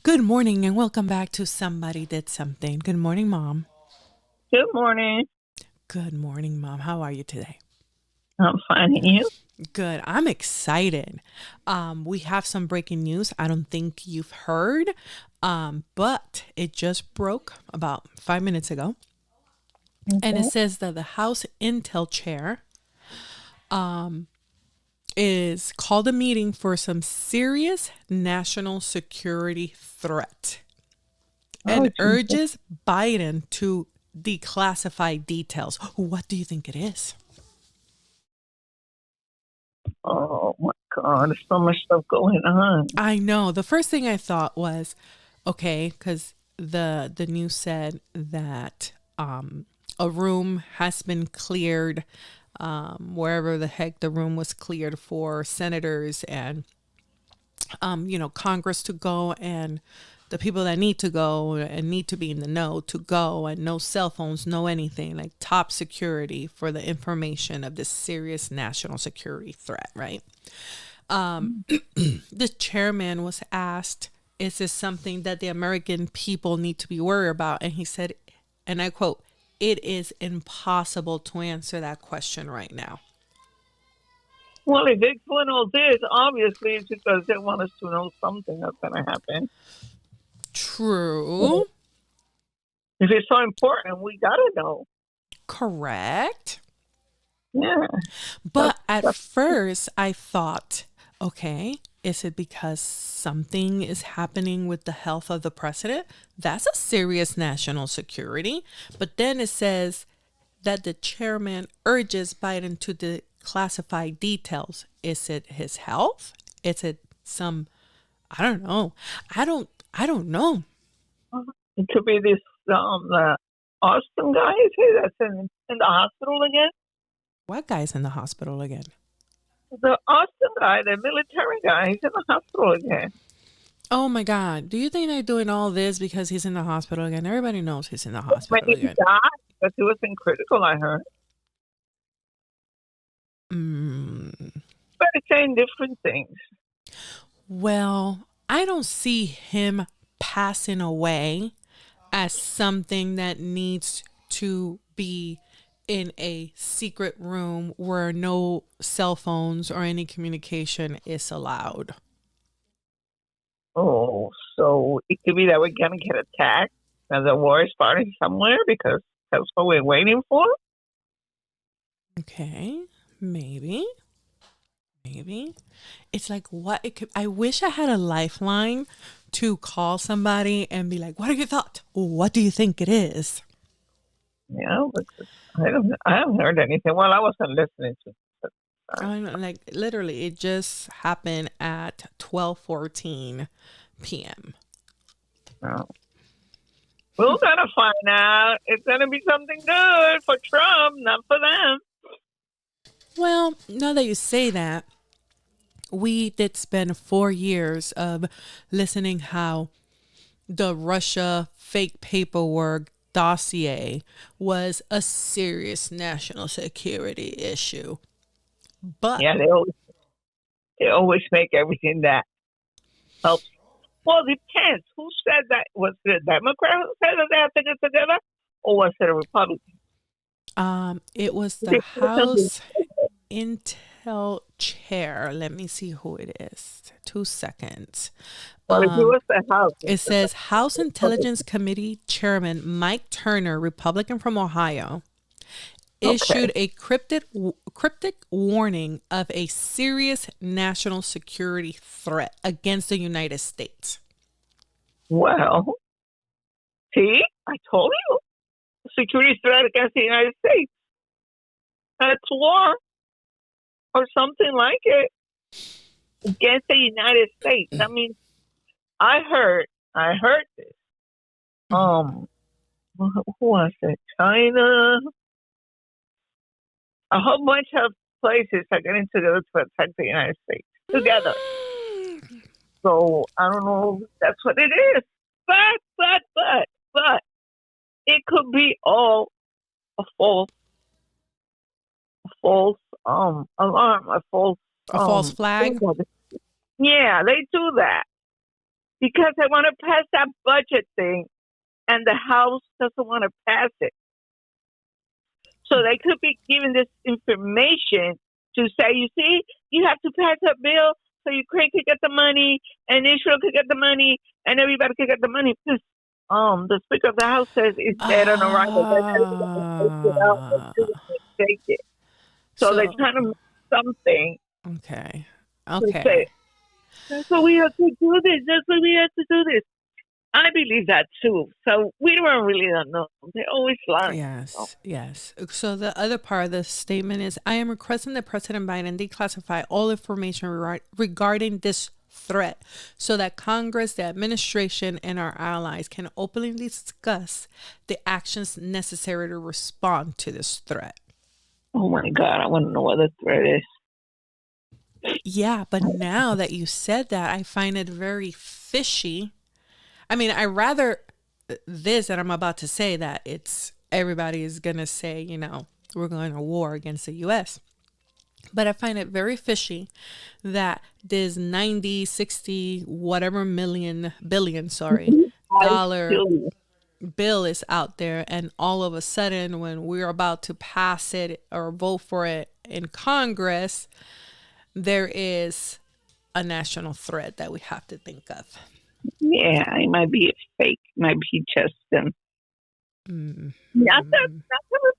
Good morning and welcome back to Somebody Did Something. Good morning, Mom. Good morning. Good morning, Mom. How are you today? I'm finding you. Good. I'm excited. We have some breaking news. I don't think you've heard, but it just broke about 5 minutes ago. And it Okay. says that the House Intel chair is called a meeting for some serious national security threat Oh, and Jesus. urges Biden to declassify details. What do you think it is? Oh my God. There's so much stuff going on. I know. The first thing I thought was, okay, because the news said that a room has been cleared, wherever the heck the room was cleared for senators and Congress to go and the people that need to go and need to be in the know to go and no cell phones, no anything, like top security for the information of this serious national security threat, right? The chairman was asked, is this something that the American people need to be worried about? And he said, and I quote, it is impossible to answer that question right now. Well, if it's one of this, obviously it's because they want us to know something that's going to happen. True. If it's so important, we got to know. Correct. Yeah. That's, But at that's, first, I thought, okay, is it because something is happening with the health of the president? That's a serious national security. But then it says that the chairman urges Biden to declassify details. Is it his health? Is it some, I don't know. I don't know. it could be this Austin guy, is he, that's in the hospital again? What guy's in the hospital again? The Austin guy, the military guy, he's in the hospital again. Oh my God. Do you think they're doing all this because he's in the hospital again? Everybody knows he's in the Maybe hospital he again. died because he was in critical, I heard. Mm, But it's saying different things. well, I don't see him passing away as something that needs to be in a secret room where no cell phones or any communication is allowed. Oh, so it could be that we're gonna get attacked and the war is starting somewhere because that's what we're waiting for. Okay, maybe. Maybe. It's like what it could I wish I had a lifeline to call somebody and be like, "What are your thoughts? What do you think it is?" Yeah, but I haven't heard anything. Well, I wasn't listening to it. Sorry. I know, like literally it just happened at 12:14 p.m. No. We're gonna find out. It's gonna be something good for Trump, not for them. Well, now that you say that, we did spend 4 years of listening how the Russia fake paperwork dossier was a serious national security issue. But Yeah, they always make everything that helps. Well, depends. Who said that? Was it a Democrat who said that they had to get together, or was it a Republican? it was the They said something. House Intel chair. Let me see who it is. 2 seconds. Well, if it was the House, It it's says House the Republican. Intelligence Committee Chairman Mike Turner, Republican from Ohio, Okay. issued a cryptic warning of a serious national security threat against the United States. Well, see, I told you, security threat against the United States. That's war or something like it against the United States. I mean, I heard this. Um, who was it? China. A whole bunch of places are getting together to attack the United States together. So I don't know if that's what it is. But it could be all a false alarm, a false A false thing flag? yeah, they do that. because they want to pass that budget thing, and the House doesn't want to pass it. So they could be giving this information to say, you see, you have to pass a bill so Ukraine could get the money and Israel could get the money and everybody could get the money. Because the Speaker of the House says it's dead on arrival. Ah. Take it. So they're So, trying to make something okay. to say, Okay. that's what we have to do this. That's what we have to do this. I believe that too. So we don't really don't know. They always lie. Yes, yes. So the other part of the statement is I am requesting that President Biden declassify all information regarding this threat so that Congress, the administration, and our allies can openly discuss the actions necessary to respond to this threat. Oh my God, I want to know what the threat is. Yeah, but now that you said that, I find it very fishy. I mean, I rather this that I'm about to say that it's everybody is going to say, we're going to war against the US. But I find it very fishy that this 90, 60, whatever billion, I dollar feel bill is out there. And all of a sudden, when we're about to pass it or vote for it in Congress, there is a national threat that we have to think of. yeah, it might be a fake. It might be just not the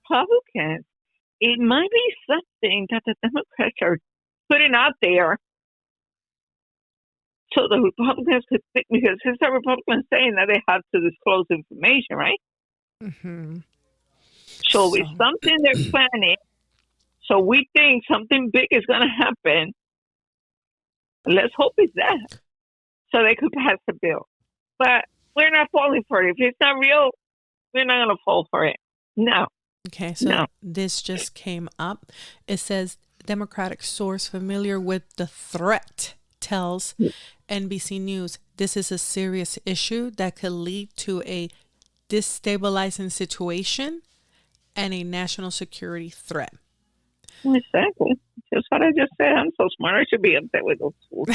Republicans. It might be something that the Democrats are putting out there so the Republicans could think, because it's the Republicans saying that they have to disclose information, right? Mm-hmm. So it's something they're planning. So we think something big is going to happen. Let's hope it's that. So they could pass the bill. But we're not falling for it. If it's not real, we're not going to fall for it. No. Okay, so this just came up. It says Democratic source familiar with the threat tells NBC News this is a serious issue that could lead to a destabilizing situation and a national security threat. Exactly. Just what I just said. I'm so smart. I should be upset with those fools.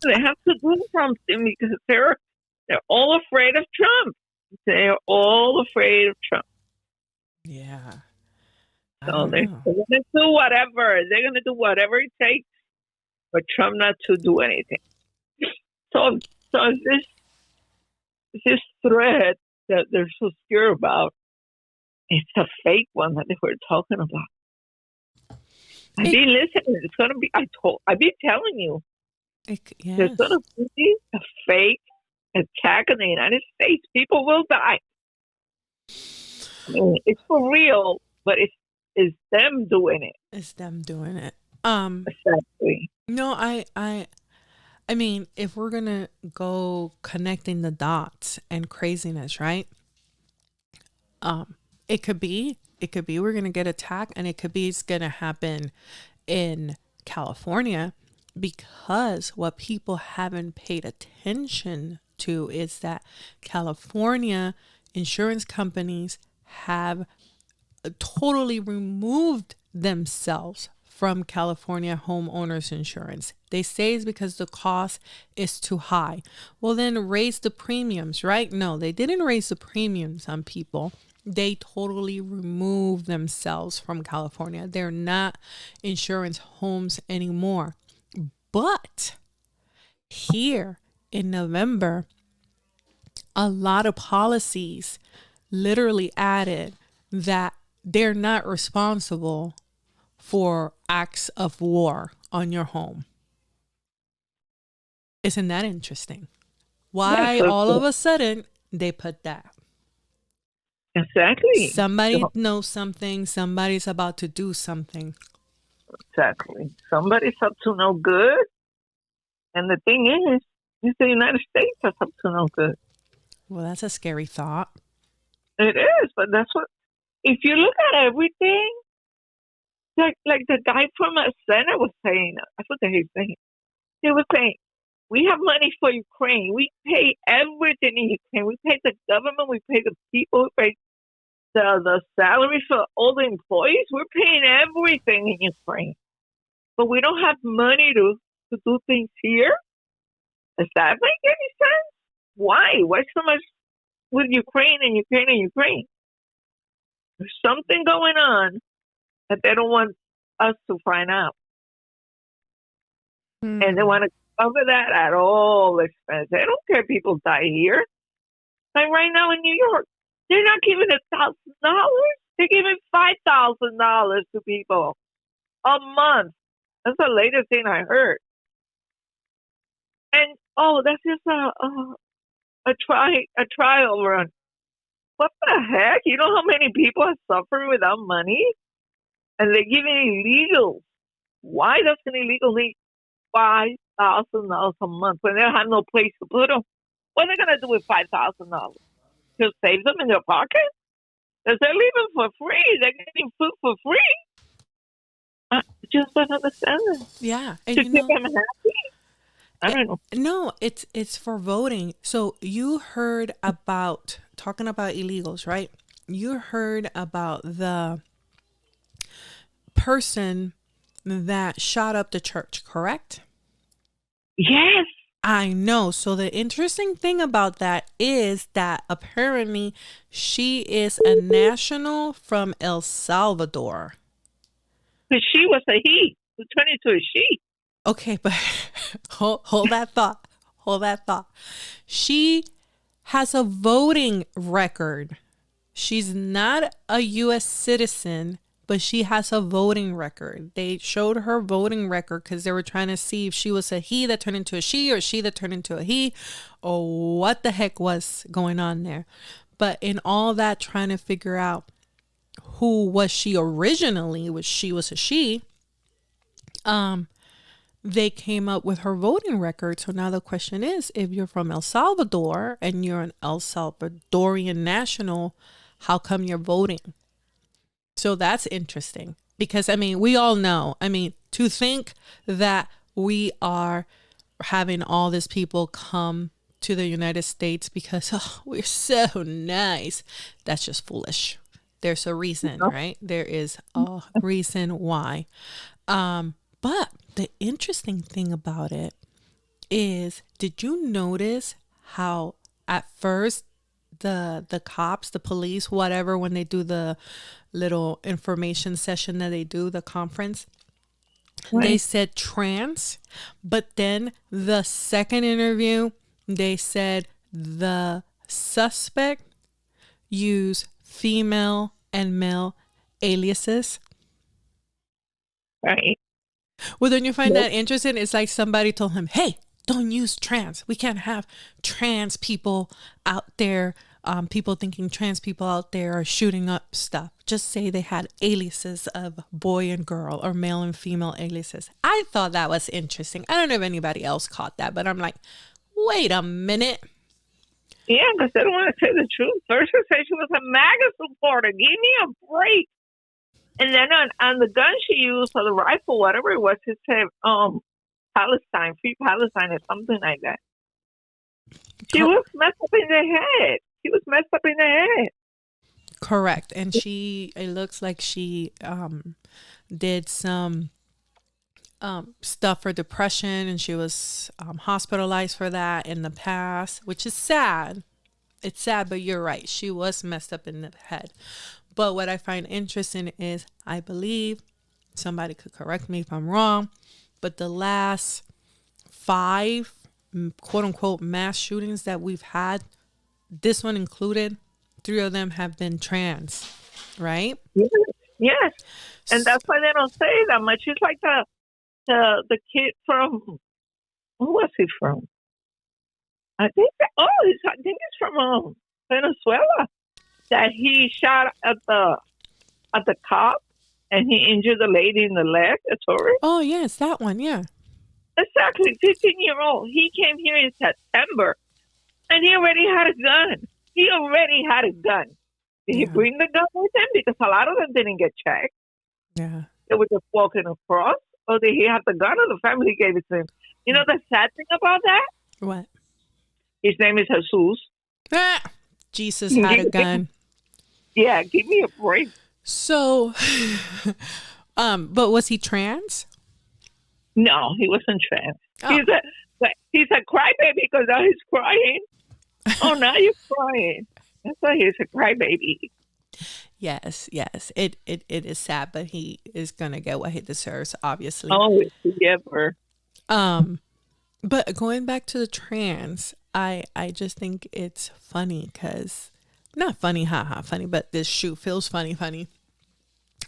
They have to do something because they're all afraid of Trump. They're all afraid of Trump. Yeah. So they're going to do whatever. They're going to do whatever it takes for Trump not to do anything. So this threat that they're so scared about, it's a fake one that they were talking about. I've been listening. It's going to be. I've been telling you. Yes. There's going to be a fake attack in the United States. People will die. I mean, it's for real, but it's them doing it. It's them doing it. Exactly. No, I mean, if we're gonna go connecting the dots and craziness, right? It could be we're gonna get attacked, and it could be it's gonna happen in California, because what people haven't paid attention to is that California insurance companies have totally removed themselves from California homeowners insurance. They say it's because the cost is too high. Well, then raise the premiums, right? No, they didn't raise the premiums on people. They totally removed themselves from California. They're not insurance homes anymore. But here in November, a lot of policies literally added that they're not responsible for acts of war on your home. Isn't that interesting? Why all of a sudden they put that? Exactly. Somebody knows something. Somebody's about to do something. Exactly. Somebody's up to no good. And the thing is the United States is up to no good. Well, that's a scary thought. It is, but that's what, if you look at everything, like the guy from a Senate was saying, I forget his name. He was saying, we have money for Ukraine. We pay everything in Ukraine. We pay the government. We pay the people. We pay the salary for all the employees. We're paying everything in Ukraine, but we don't have money to do things here. Does that make any sense? Why? Why so much with Ukraine and Ukraine and Ukraine? There's something going on that they don't want us to find out. And they want to cover that at all expense. They don't care if people die here. Like right now in New York, they're not giving $1,000. They're giving $5,000 to people a month. That's the latest thing I heard. And that's just a trial run. What the heck? You know how many people are suffering without money? And they're giving illegals. Why does an illegal need $5,000 a month when they have no place to put them? What are they going to do with $5,000? Just save them in their pocket? Because they're leaving for free. They're getting food for free. I just don't understand it. Yeah. And to keep them happy? I don't know. No, it's for voting. So you heard about, talking about illegals, right? You heard about the person that shot up the church, correct? Yes. I know. So the interesting thing about that is that apparently she is a national from El Salvador. Because she was a he who turned into a she. Okay, but hold that thought. Hold that thought. She has a voting record. She's not a U.S. citizen, but she has a voting record. They showed her voting record because they were trying to see if she was a he that turned into a she or a she that turned into a he, or what the heck was going on there. But in all that, trying to figure out who was she originally, which she was a she, they came up with her voting record. So now the question is, if you're from El Salvador and you're an El Salvadorian national, how come you're voting? So that's interesting because, I mean, we all know, I mean, to think that we are having all these people come to the United States because we're so nice, that's just foolish. There's a reason, right? There is a reason why. But the interesting thing about it is, did you notice how at first the cops, the police, whatever, when they do the little information session that they do, the conference, right, they said trans, but then the second interview, they said the suspect used female and male aliases. Right. Well, don't you find that interesting? It's like somebody told him, hey, don't use trans. We can't have trans people out there. People thinking trans people out there are shooting up stuff. Just say they had aliases of boy and girl or male and female aliases. I thought that was interesting. I don't know if anybody else caught that, but I'm like, wait a minute. Yeah, because they don't want to say the truth. First, they say she was a MAGA supporter. Give me a break. And then on the gun she used, or the rifle, whatever it was, it said Palestine, Free Palestine, or something like that. She was messed up in the head. She was messed up in the head. Correct. And it looks like she did some stuff for depression, and she was hospitalized for that in the past, which is sad. It's sad, but you're right. She was messed up in the head. But what I find interesting is, I believe, somebody could correct me if I'm wrong, but the last 5 quote unquote mass shootings that we've had, this one included, 3 of them have been trans, right? Yes. And that's why they don't say that much. It's like the kid from, who was he from? I think it's from Venezuela, that he shot at the cop and he injured the lady in the leg, a tourist. Oh, yes, that one, yeah. Exactly, 15-year-old. He came here in September and he already had a gun. Did he bring the gun with him? Because a lot of them didn't get checked. Yeah. They were just walking across. Or did he have the gun, or the family gave it to him? You know the sad thing about that? What? His name is Jesus. Jesus had a gun. Yeah, give me a break. So, but was he trans? No, he wasn't trans. Oh, He's a crybaby because now he's crying. Oh, now you're crying. That's why he's a crybaby. yes, yes. It is sad, but he is gonna get what he deserves, obviously. Oh, if he ever. Um, but going back to the trans, I just think it's funny because not funny, haha, funny, but this shoot feels funny, funny.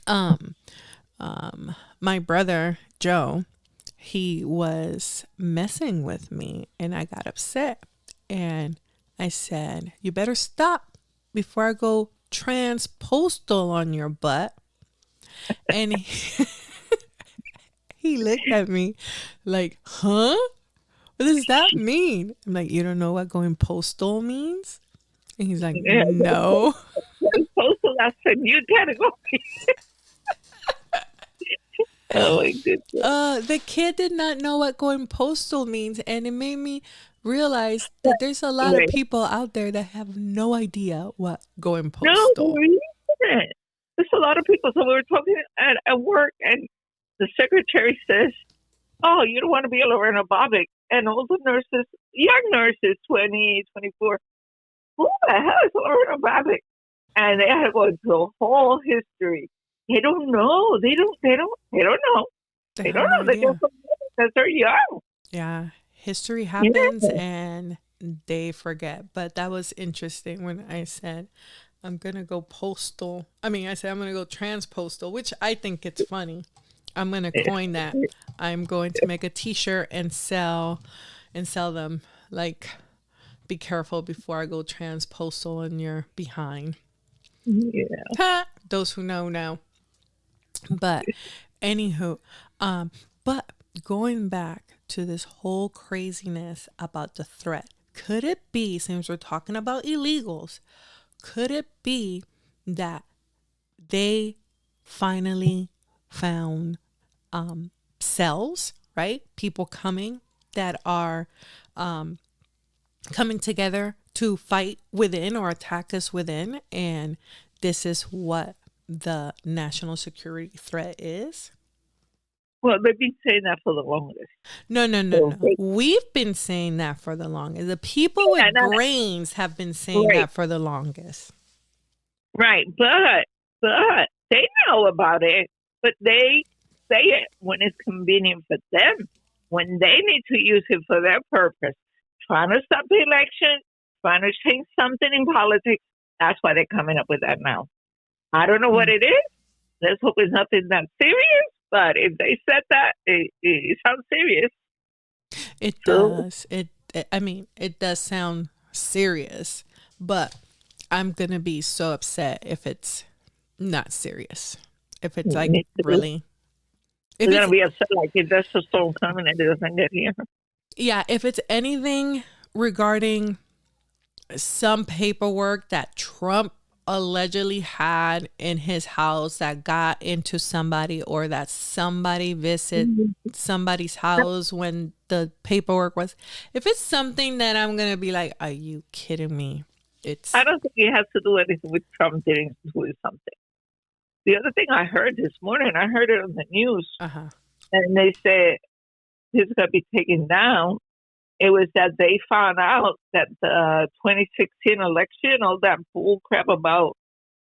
Um, my brother Joe, he was messing with me, and I got upset, and I said, "You better stop before I go transpostal on your butt." And he looked at me like, "Huh? What does that mean?" I'm like, "You don't know what going postal means?" And he's like, Yeah, "No." postal, that's a new category. Oh, my goodness. The kid did not know what going postal means, and it made me realize that there's a lot of Wait. people out there that have no idea what going No, postal. there isn't. There's a lot of people. So we were talking at work, and the secretary says, "Oh, you don't want to be a Lorena Bobbitt." And all the nurses, young nurses, 20, 24, who the hell is Lorena Bobbitt? And they had to go into the whole history. They don't know. They don't know. They They have don't no know. They idea. don't know because they're young. Yeah, history happens Yeah. and they forget. But that was interesting when I said I'm gonna go postal. I mean, I said I'm gonna go transpostal, which I think it's funny. I'm gonna coin that. I'm going to make a T-shirt and sell them. Like, be careful before I go transpostal and you're behind. Yeah. Ha! Those who know know. But anywho, um, but going back to this whole craziness about the threat, could it be, since we're talking about illegals, could it be that they finally found cells, right? People coming that are coming together to fight within or attack us within, and this is what the national security threat is? Well, they've been saying that for the longest. No, no, no, So, no. We've been saying that for the longest. The people yeah, with brains have been saying right, that for the longest. right. But they know about it, but they say it when it's convenient for them, when they need to use it for their purpose. Trying to stop the election, trying to change something in politics. That's why they're coming up with that now. I don't know what Mm. it is. Let's hope it's nothing that serious. But if they said that, it sounds serious. It So, does. I mean, it does sound serious, but I'm gonna be so upset if it's not serious. If it's like me too. really, if We're it's gonna be upset like if there's a storm coming and it doesn't get here. yeah, if it's anything regarding some paperwork that Trump allegedly had in his house that got into somebody, or that somebody visit somebody's house when the paperwork was, if it's something that I'm gonna be like, are you kidding me? I It's don't think it has to do anything with Trump getting to do something. The other thing I heard this morning, I heard it on the news, uh-huh. and they said this is gonna be taken down. It was that they found out that the 2016 election, all that bull crap about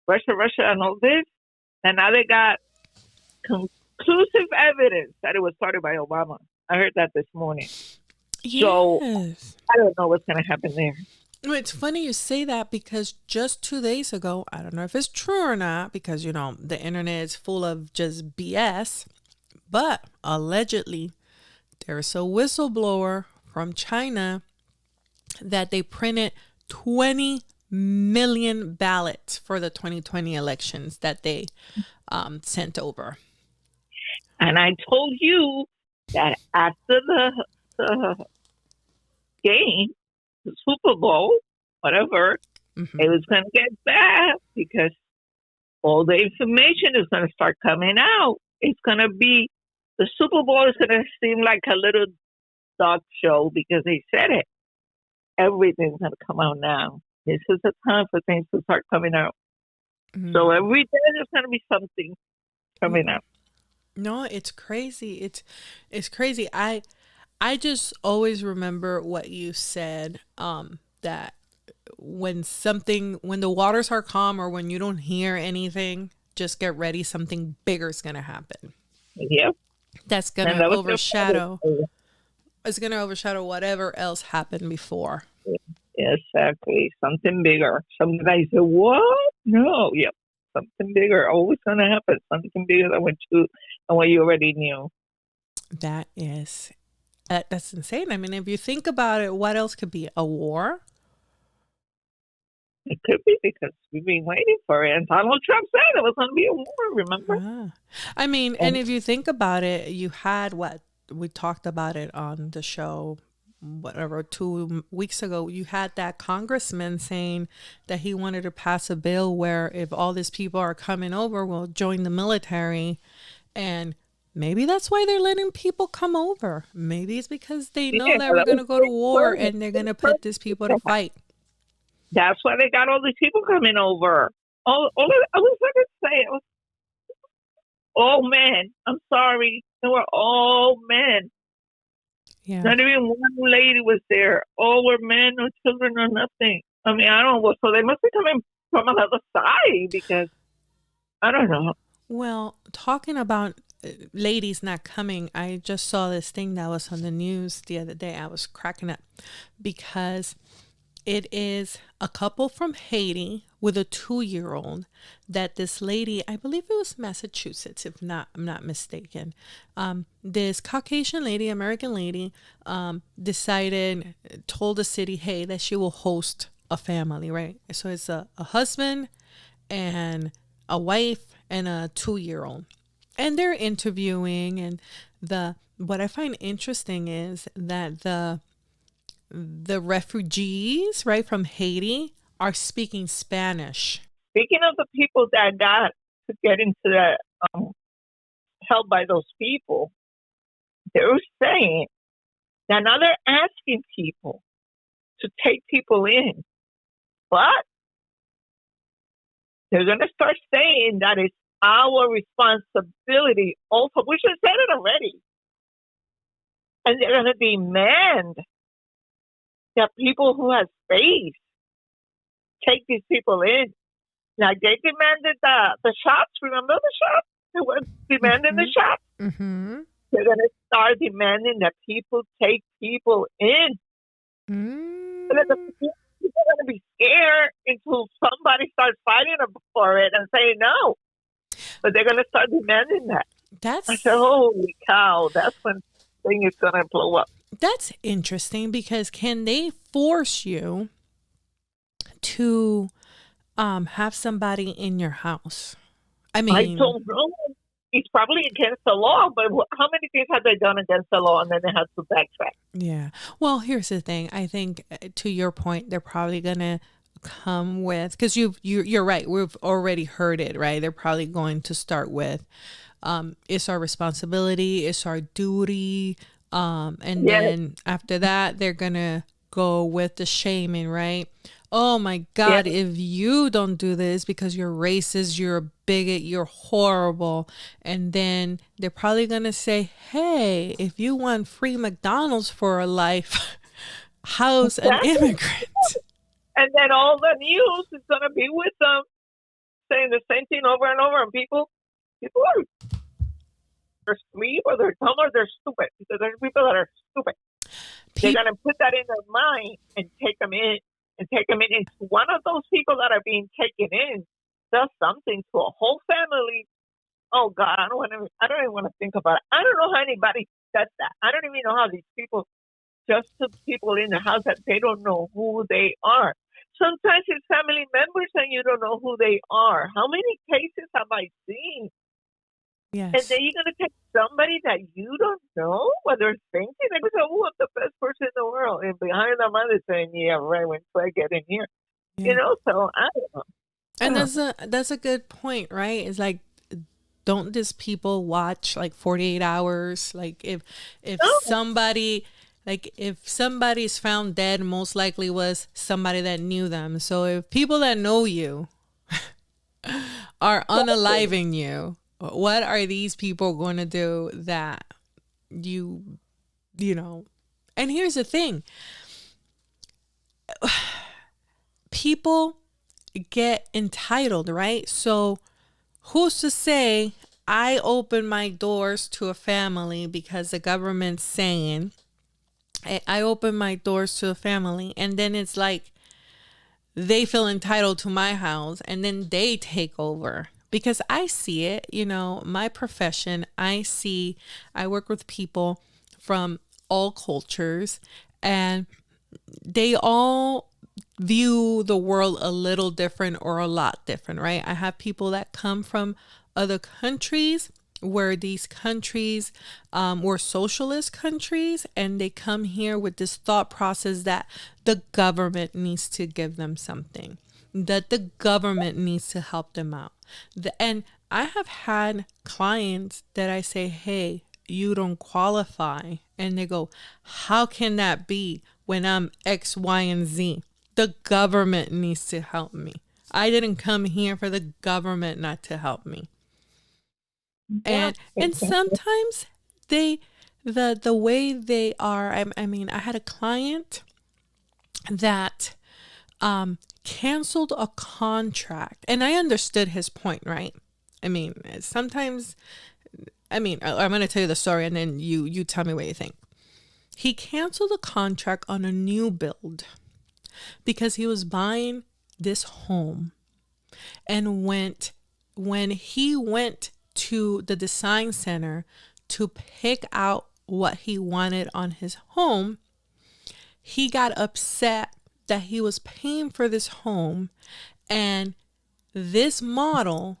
Russia, and all this, and now they got conclusive evidence that it was started by Obama. I heard that this morning. So Yes. I don't know what's going to happen there. Well, it's funny you say that because just 2 days ago, I don't know if it's true or not, because the internet is full of just BS, but allegedly there's a whistleblower from China that they printed 20 million ballots for the 2020 elections that they sent over. And I told you that after the game, the Super Bowl, whatever, Hmm. it was going to get bad because all the information is going to start coming out. It's going to be the Super Bowl is going to seem like a little dog show because they said it. Everything's going to come out now. This is the time for things to start coming out. So every day there's going to be something coming up. No, it's crazy. It's crazy. I just always remember what you said, that when the waters are calm or when you don't hear anything, just get ready, something bigger is going to happen. Yep. That's going And to that was your overshadow father. it's going to overshadow whatever else happened before. Exactly. Something bigger. Somebody said, what? No. Yep. Something bigger. Always going to happen. Something bigger than what you already knew. That is that's insane. I mean, if you think about it, what else could be a war? It could be because we've been waiting for it. And Donald Trump said it was going to be a war, remember? Ah. I mean, and And if you think about it, you had what we talked about it on the show, whatever, 2 weeks ago. You had that congressman saying that he wanted to pass a bill where if all these people are coming over, we'll join the military. And maybe that's why they're letting people come over. Maybe it's because they know yeah, that we're that going was to go to pretty war perfect. and they're going to put these people to fight. That's why they got all these people coming over. I was going to say, it was all men. I'm sorry. They were all men. Yeah. Not even one lady was there. All were men or children or nothing. I mean, I don't know. So they must be coming from another side because I don't know. Well, talking about ladies not coming, I just saw this thing that was on the news the other day. I was cracking up because it is a couple from Haiti with a 2 year old that this lady, I believe it was Massachusetts, if not, I'm not mistaken. This Caucasian lady, American lady, told the city, hey, that she will host a family, right? So it's a husband and a wife and a 2 year old. And they're interviewing, and the what I find interesting is that the refugees, right, from Haiti are speaking Spanish. Speaking of the people that got to get into the um, held by those people, they were saying that now they're asking people to take people in, but they're going to start saying that it's our responsibility also. We should have said it already. And they're going to demand that people who have space take these people in. Like they demanded the shops. Remember the shops? They were demanding the Mm-hmm. shops. Mm-hmm. They're going to start demanding that people take people in. And then the Mm. people are going to be scared until somebody starts fighting for it and saying no. But they're going to start demanding that. I said, That's holy cow, that's when thing is going to blow up. that's interesting because can they force you to have somebody in your house? I I mean, don't know. It's probably against the law, but how many things have they done against the law and then they have to backtrack? yeah. Well, here's the thing. I think to your point, they're probably gonna come with because you're right. We've already heard it, right? They're probably going to start with, it's our responsibility, it's our duty, and Yes, then after that, they're gonna go with the shaming, right? Oh my yes, God, if you don't do this because you're racist, you're a bigot, you're horrible. And then they're probably going to say, hey, if you want free McDonald's for a life, house an exactly. immigrant. And then all the news is going to be with them saying the same thing over and over. And people are they're asleep or they're dumb or they're stupid because there's people that are stupid. They're People, going to put that in their mind and take them in and take them in. It's one of those people that are being taken in does something to a whole family. Oh God, I don't even want to think about it. I don't know how anybody does that. I don't even know how these people just took people in the house that they don't know who they are. Sometimes it's family members and you don't know who they are. How many cases have I seen? And yes. then you're going to take somebody that you don't know what they're thinking. They go, oh, I'm the best person in the world. And behind them, other saying, yeah, right, when I get in here. Yeah. So I don't know. I And don't know. that's a good point, right? It's like, don't these people watch like 48 hours? Like No, if somebody's found dead, most likely was somebody that knew them. So if people that know you are unaliving you, what are these people going to do that you, you know? And here's the thing, people get entitled, right? So who's to say I open my doors to a family because the government's saying I open my doors to a family, and then it's like they feel entitled to my house and then they take over? Because I see it, my profession, I work with people from all cultures, and they all view the world a little different or a lot different, right? I have people that come from other countries where these countries were socialist countries, and they come here with this thought process that the government needs to give them something, that the government needs to help them out. And I have had clients that I say, hey, you don't qualify. And they go, how can that be when I'm X, Y, and Z? The government needs to help me. I didn't come here for the government not to help me. Yeah, And sometimes they the way they are, I mean, I had a client that canceled a contract, and I understood his point, right? I mean, sometimes, I'm going to tell you the story, and then you tell me what you think. He canceled a contract on a new build because he was buying this home, and when he went to the design center to pick out what he wanted on his home, he got upset that he was paying for this home, and this model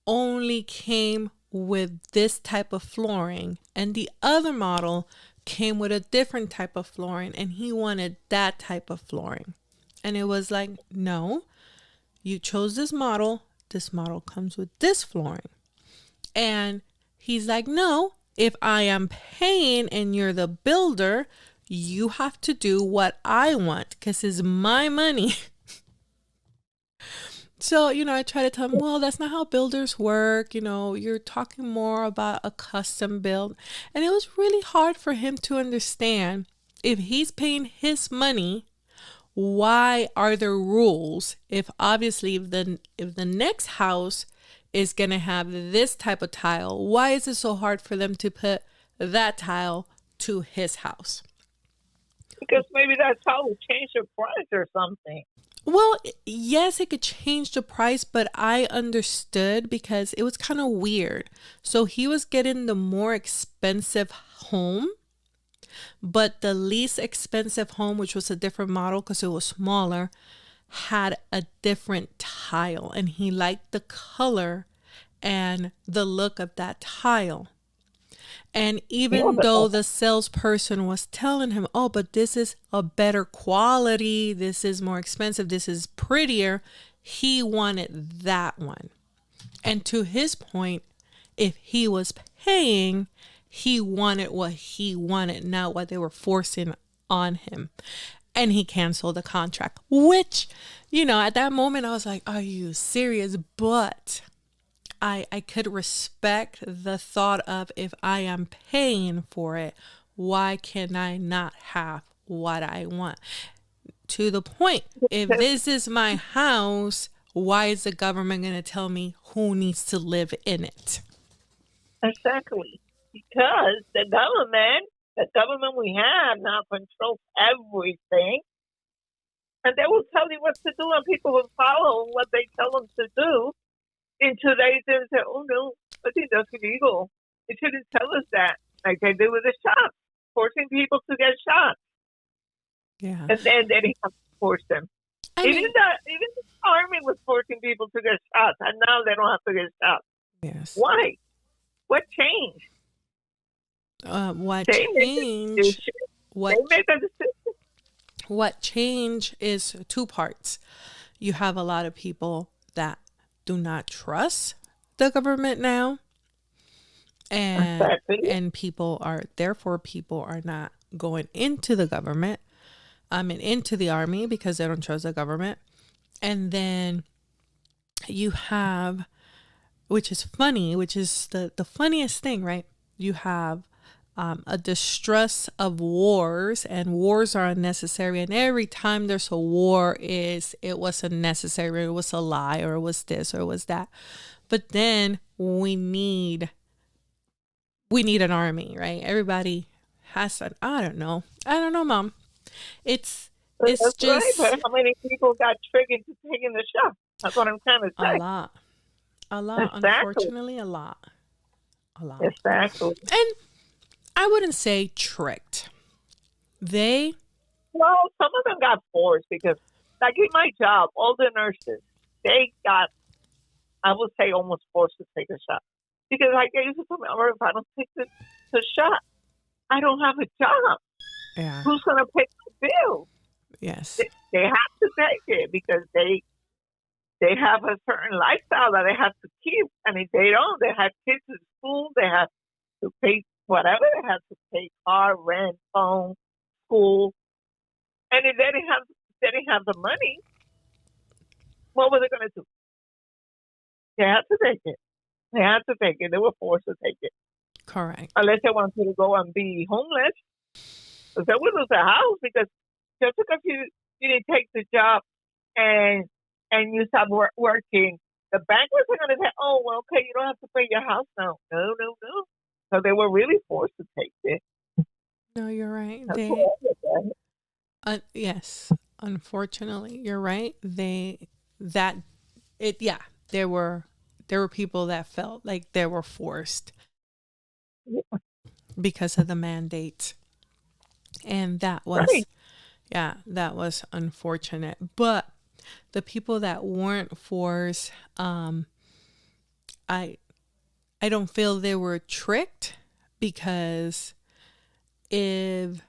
only came with this type of flooring, and the other model came with a different type of flooring, and he wanted that type of flooring. And it was like, no, you chose this model comes with this flooring. And he's like, no, if I am paying and you're the builder, you have to do what I want because it's my money. So, I try to tell him, well, that's not how builders work. You're talking more about a custom build. And it was really hard for him to understand, if he's paying his money, why are there rules? If obviously if the next house is going to have this type of tile, why is it so hard for them to put that tile to his house? Because maybe that's how we change the price or something. Well, yes, it could change the price, but I understood because it was kind of weird. So he was getting the more expensive home, but the least expensive home, which was a different model because it was smaller, had a different tile, and he liked the color and the look of that tile. And even though the salesperson was telling him, oh, but this is a better quality, this is more expensive, this is prettier, he wanted that one. And to his point, if he was paying, he wanted what he wanted, not what they were forcing on him. And he canceled the contract, which, at that moment I was like, are you serious? But I could respect the thought of, if I am paying for it, why can I not have what I want? To the point, if this is my house, why is the government going to tell me who needs to live in it? Exactly. Because the government we have now controls everything. And they will tell you what to do, and people will follow what they tell them to do. In today's day, say, oh no, I think that's illegal. It shouldn't tell us that, like they do with the shots, forcing people to get shots. Yeah. And then they have to force them. Even the army was forcing people to get shots, and now they don't have to get shots. Yes. Why? What changed? What changed? They made the decision. What change is two parts. You have a lot of people that do not trust the government now, and people are not going into the government, and into the army because they don't trust the government. And then you have which is funny, which is the funniest thing, right? You have a distrust of wars, and wars are unnecessary. And every time there's a war, it was unnecessary, it was a lie, or it was this, or it was that. But then we need an army, right? Everybody has an. I don't know, Mom. It's it's That's right. just But how many people got triggered to taking the shot? That's what I'm trying to a say. lot, a lot. Exactly. Unfortunately, a lot. Exactly. And I wouldn't say tricked. They Well, some of them got forced because, like in my job, all the nurses, they got, I would say, almost forced to take a shot. Because like they used to tell me, "Oh, if I don't take the shot, I don't have a job. Yeah. Who's going to pay the bills?" Yes. They have to take it because they have a certain lifestyle that they have to keep. And if they don't, they have kids in school, they have to pay whatever they have to pay, car, rent, phone, school. And if they didn't have the money, what were they going to do? They had to take it. They had to take it. They were forced to take it. Correct. Unless they wanted to go and be homeless. Because they would lose their house because just because you didn't take the job and you stopped working, the bank wasn't going to say, "Oh, well, okay, you don't have to pay your house now." No, no, no. So they were really forced to take it. No, you're right. That's what I said. Yes. Unfortunately, you're right. That it yeah, there were people that felt like they were forced Yeah, because of the mandate. And right. that was unfortunate. But the people that weren't forced, I I don't feel they were tricked, because if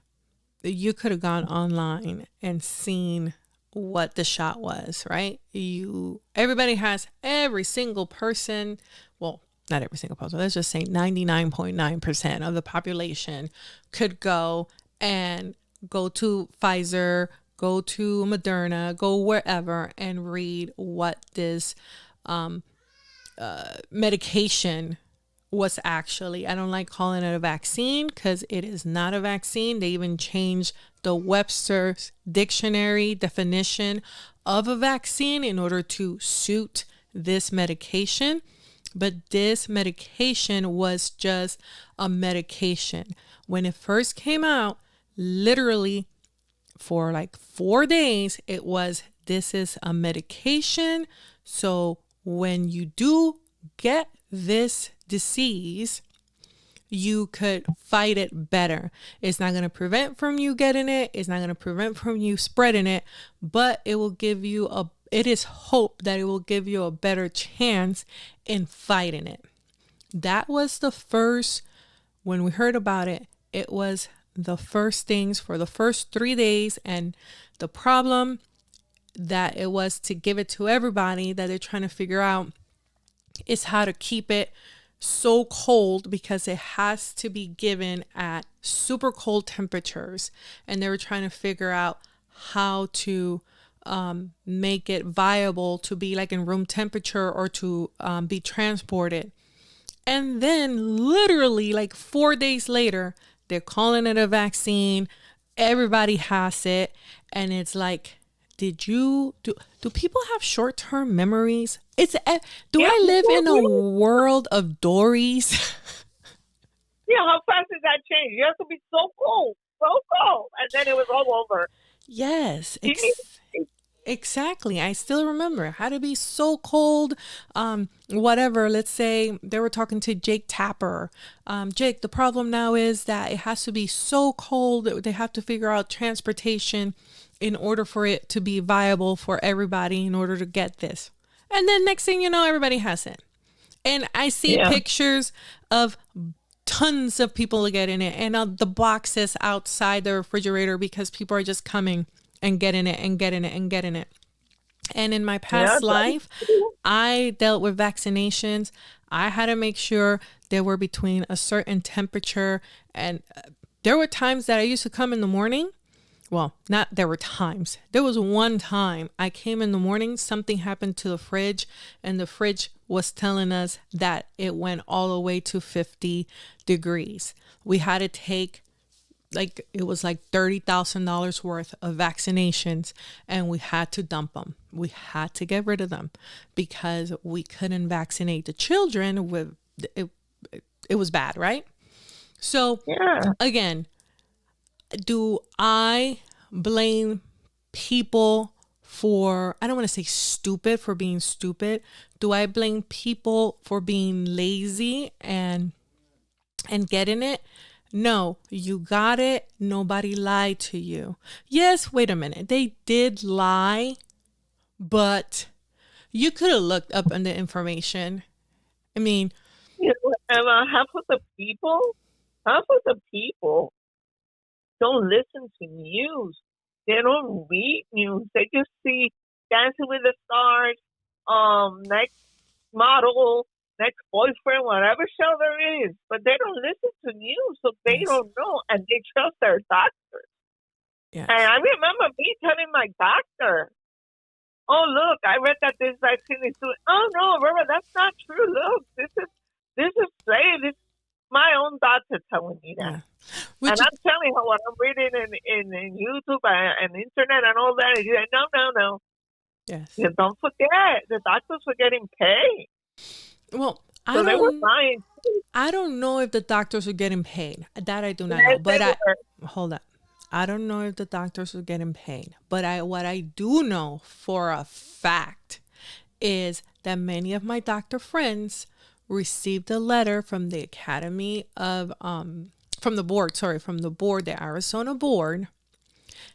you could have gone online and seen what the shot was, right? Every single person, well, not every single person, let's just say 99.9% of the population could and go to Pfizer, go to Moderna, go wherever and read what this medication was actually. I don't like calling it a vaccine because it is not a vaccine. They even changed the Webster's dictionary definition of a vaccine in order to suit this medication. But this medication was just a medication. When it first came out, literally for like 4 days, it was, this is a medication. So when you do get this disease, you could fight it better. It's not going to prevent from you getting it. It's not going to prevent from you spreading it, but it is hope that it will give you a better chance in fighting it. That was the first, when we heard about it, it was the first things for the first 3 days. And the problem that it was to give it to everybody that they're trying to figure out is how to keep it so cold, because it has to be given at super cold temperatures. And they were trying to figure out how to make it viable to be like in room temperature or to be transported. And then literally like 4 days later, they're calling it a vaccine. Everybody has it. And it's like, do people have short-term memories? Do Yeah, I live people in a do. world of Dories? Yeah, how fast did that change? You have to be so cold, and then it was all over. Yes, You need, exactly. I still remember how to be so cold. Whatever. Let's say they were talking to Jake Tapper. Jake, the problem now is that it has to be so cold that they have to figure out transportation in order for it to be viable for everybody in order to get this. And then next thing you know, everybody has it. And I see yeah, pictures of tons of people getting it, and the boxes outside the refrigerator because people are just coming and getting it and getting it and getting it. And in my yeah, past life, I dealt with vaccinations. I had to make sure they were between a certain temperature. And there were times that I used to come in the morning Well, not there were times. There was one time I came in the morning, something happened to the fridge, and the fridge was telling us that it went all the way to 50 degrees. We had to take like it was like $30,000 worth of vaccinations, and we had to dump them. We had to get rid of them because we couldn't vaccinate the children with it. It was bad, right? So Yeah. again, do I blame people for, I don't want to say stupid for being stupid. Do I blame people for being lazy and getting it? No, you got it. Nobody lied to you. Yes, wait a minute. They did lie, but you could have looked up on the information. I mean, You know, Emma, half of the people don't listen to news. They don't read news. They just see Dancing with the Stars, next model, next boyfriend, whatever show there is. But they don't listen to news, so they yes, don't know, and they trust their doctors. And yes, I remember me telling my doctor, "Oh, look, I read that this vaccine is doing." Oh no, Rora, that's not true. Look, this is safe. This my own doctor telling me that. yeah. And Which, I'm telling her what I'm reading in YouTube and internet and all that. And she's like, no, no, no. yes. You don't forget, the doctors were getting paid. Well, So they were lying. I don't know if the doctors are getting paid. That I do not know. Yes, they But were. hold on. I don't know if the doctors are getting paid. But what I do know for a fact is that many of my doctor friends received a letter from the Academy of from the board, from the board, the Arizona board,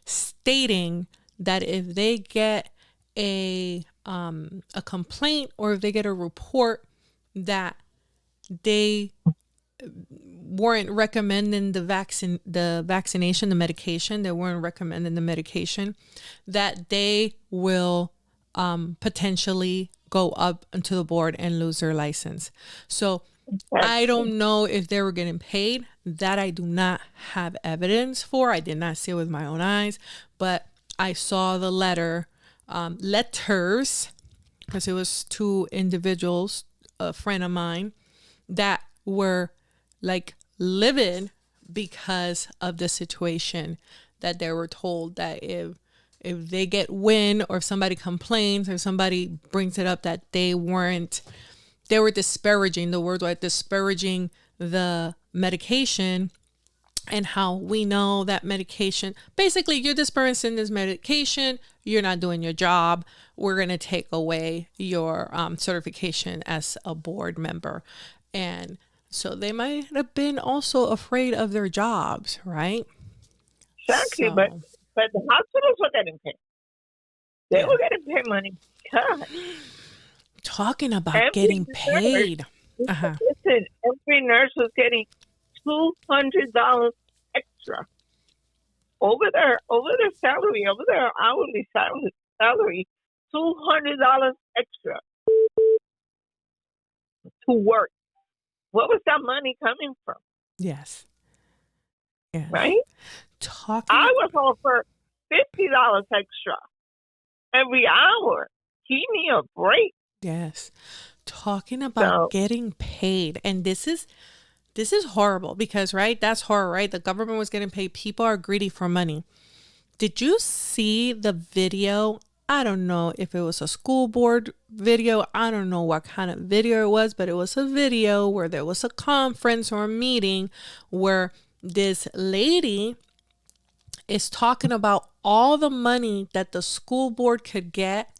stating that if they get a complaint or if they get a report that they weren't recommending the vaccination, the medication, they weren't recommending the medication, that they will potentially go up into the board and lose their license. So I don't know if they were getting paid. That I do not have evidence for. I did not see it with my own eyes, but I saw the letters, because it was two individuals, a friend of mine, that were like livid because of the situation, that they were told that if they get wind or if somebody complains or somebody brings it up that they were disparaging, the word was disparaging the medication, and how we know that medication, basically you're disparaging this medication, you're not doing your job, we're going to take away your certification as a board member. And so they might have been also afraid of their jobs, right? Exactly, but So, the hospitals were getting paid. They yeah. were getting paid money. God, Talking about every getting nurse, paid. Uh-huh. listen, every nurse was getting $200 extra over their salary, over their hourly salary, $200 extra to work. What was that money coming from? Yes. Yes. Right? Talking. I was offered $50 extra every hour. Give me a break. Yes. Talking about So getting paid. And this is horrible because, right? That's horror, right? The government was getting paid. People are greedy for money. Did you see the video? I don't know if it was a school board video. I don't know what kind of video it was, but it was a video where there was a conference or a meeting where this lady is talking about all the money that the school board could get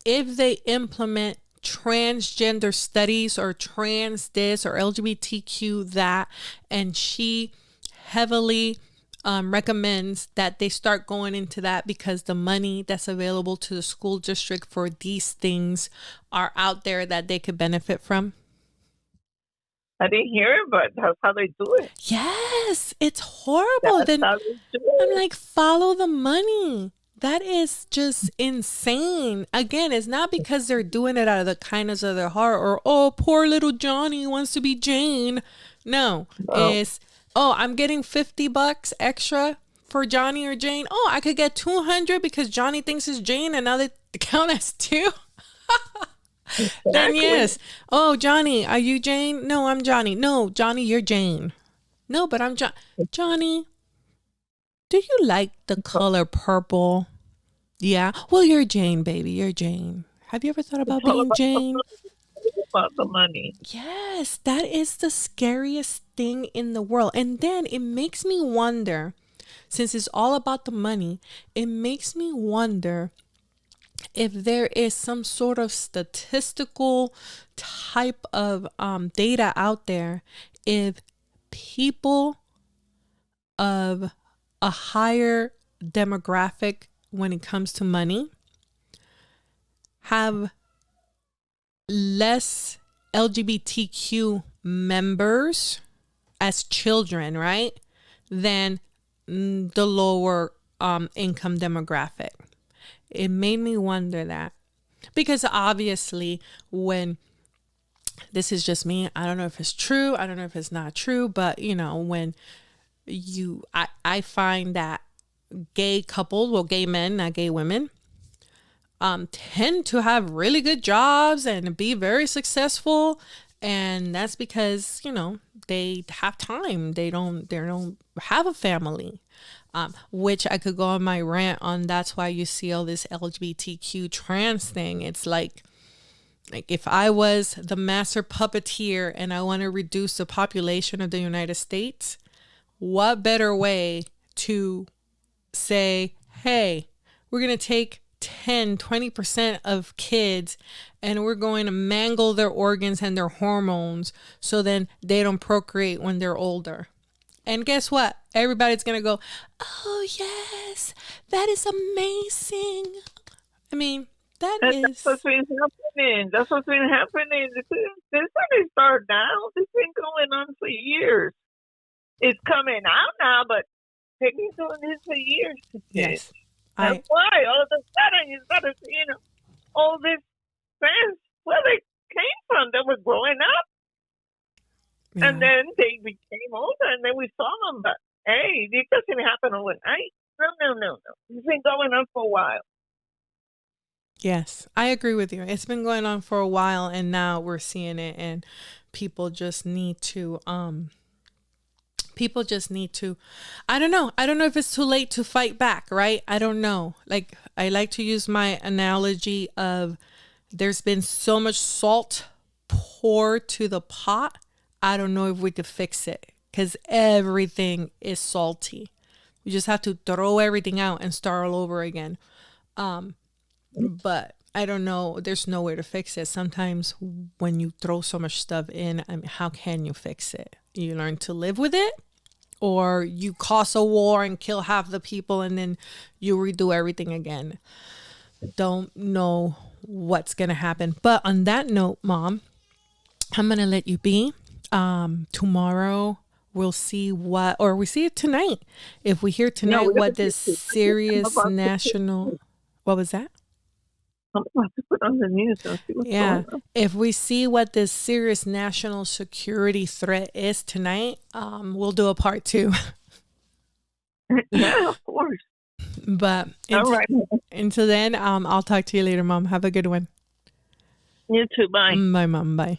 if they implement transgender studies or trans this or LGBTQ that. And she heavily recommends that they start going into that because the money that's available to the school district for these things are out there that they could benefit from. I didn't hear it, but that's how they do it. Yes, it's horrible. That's Then how they do I'm it. like, follow the money. That is just insane. Again, it's not because they're doing it out of the kindness of their heart or, oh, poor little Johnny wants to be Jane. No, No. it's, oh, I'm getting $50 extra for Johnny or Jane? Oh, I could get 200 because Johnny thinks it's Jane and now they count as two. Then Exactly. yes. Oh, Johnny, are you Jane? No, I'm Johnny. No, Johnny, you're Jane. No, but I'm Johnny. Do you like the color purple? Yeah. Well, you're Jane, baby. You're Jane. Have you ever thought It's about all being Jane? about the money. Yes, that is the scariest thing in the world. And then it makes me wonder, since it's all about the money, it makes me wonder if there is some sort of statistical type of data out there, if people of a higher demographic when it comes to money have less LGBTQ members as children, right? Than the lower income demographic. It made me wonder that. Because obviously, when this is just me, I don't know if it's true, I don't know if it's not true, but you know, when I find that gay couples, well, gay men, not gay women, tend to have really good jobs and be very successful. And that's because, you know, they have time. They don't have a family. Which I could go on my rant on. That's why you see all this LGBTQ trans thing. It's like if I was the master puppeteer and I want to reduce the population of the United States, what better way to say, hey, we're going to take 10-20% of kids and we're going to mangle their organs and their hormones so then they don't procreate when they're older. And guess what? Everybody's going to go, oh, yes, that is amazing. I mean, that And that's is, what's been happening. That's what's been happening. This didn't start now. This been going on for years. It's coming out now, but they've been doing this for years to kids. yes. That's I, why all of a sudden you started seeing all this fans where they came from. They were growing up, and yeah. then they became older, and then we saw them. But hey, it doesn't happen overnight. No, no, no, no. It's been going on for a while. Yes, I agree with you. It's been going on for a while and now we're seeing it and people just need to people just need to I don't know. I don't know if it's too late to fight back, right? I don't know. Like I like to use my analogy of there's been so much salt poured to the pot. I don't know if we could fix it cuz everything is salty. We just have to throw everything out and start all over again. But I don't know. There's no way to fix it. Sometimes when you throw so much stuff in, I mean, how can you fix it? You learn to live with it, or you cause a war and kill half the people, and then you redo everything again. Don't know what's gonna happen. But on that note, Mom, I'm gonna let you be. Tomorrow we'll see what, or we see it tonight. If we hear No, tonight we got to what this fix it. I'm serious about to put national, what was that? I'm about to put on the news and see what's Yeah. going on. If we see what this serious national security threat is tonight, we'll do a part two. Yeah, of course. But All right. until then, I'll talk to you later, Mom. Have a good one. You too. Bye. Bye, Mom. Bye.